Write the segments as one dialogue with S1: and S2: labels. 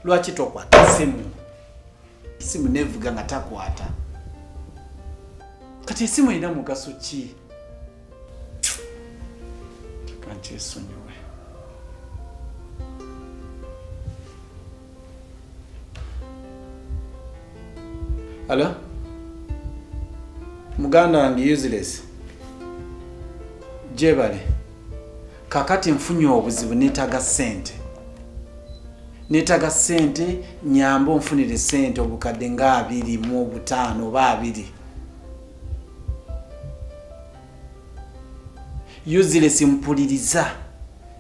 S1: lwaki tokwata simu nevuga nga takwata kati esimu erina mugaso ki kankyesonyiwe Hello? Muganda wange useless. Jebale. Kakati mfunye obuzibu netaga sente. Netaga sente nyambo mfunire sente obukadde nga 2 mu 5 ba 2. Useless mpuliriza.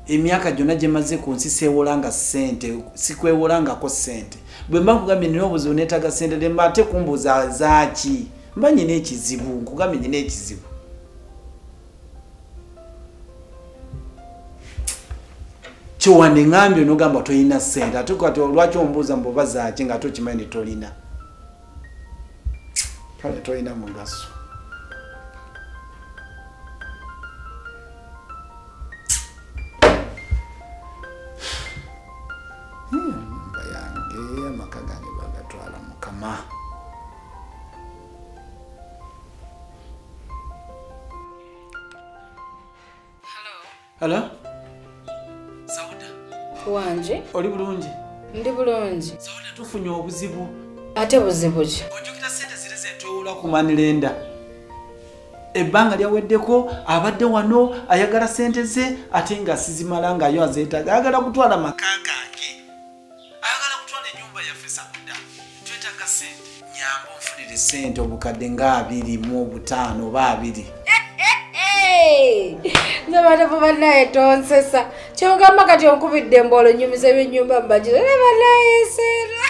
S1: Emyaka jona gye maze ku nsi sewolanga sente, sikwewolanga ko sente. Bwe mba kugambye nina obuzibu netaga sente de mbate kumbuza zaaki. Mba nyina ekizibu, nkugambye nyina ekizibu. Chiwande ngambye nogamba toyina sente. Ate kati olwaki ombuuza mboba zaaki nga tokimanyi tolina. Kale toyina mugaso. Hello? Sauda.
S2: Wanje?
S1: Oli bulungi?
S2: Ndi bulungi.
S1: Sauda tufunye obuzibu.
S2: Ate buzibu ki?
S1: Ojjukira sente zire zetwewula ku Manirenda. Ebbanga lyaweddeko abadde wano ayagala sente ze ate nga sizimala nga yo azeetaga. Ayagala kutwala maka gange. Ayagala kutwala ennyumba yaffe Sauda. Twetaaga sente. Nyambo nfunire sente obukadde nga 2 mu 5 ba 2.
S2: Nabana banaye tonsesa. Kyogamba kati onkubidde embolo nyumize byenyumba mbajira ne banaye sera.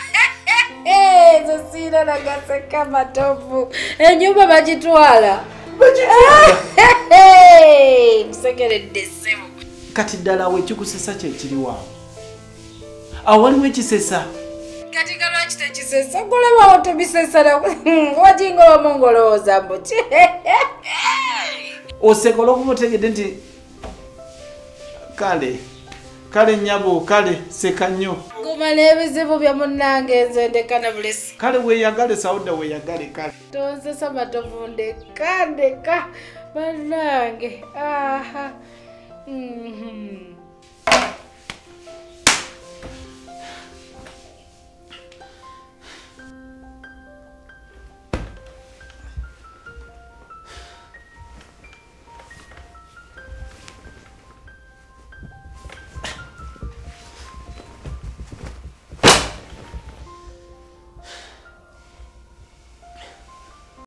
S2: Zosina nagaseka matovu. Enyumba bagitwala. Msegeredde sebo.
S1: Kati ddala we kikusesa kye kiri waawo. Awaliwo ekisesa.
S2: Kati kalwaki tekisesa goleba otobisesa na wajingola mongolooza mbuti.
S1: Osekola okutegedde nti kale nyabo kale seka nnyo
S2: guma n'ebizibu bya munnange nze ndekana bulesi
S1: kale weeyagale Sauda weeyagale kale
S2: tonsesa matovu ndeka bannange aha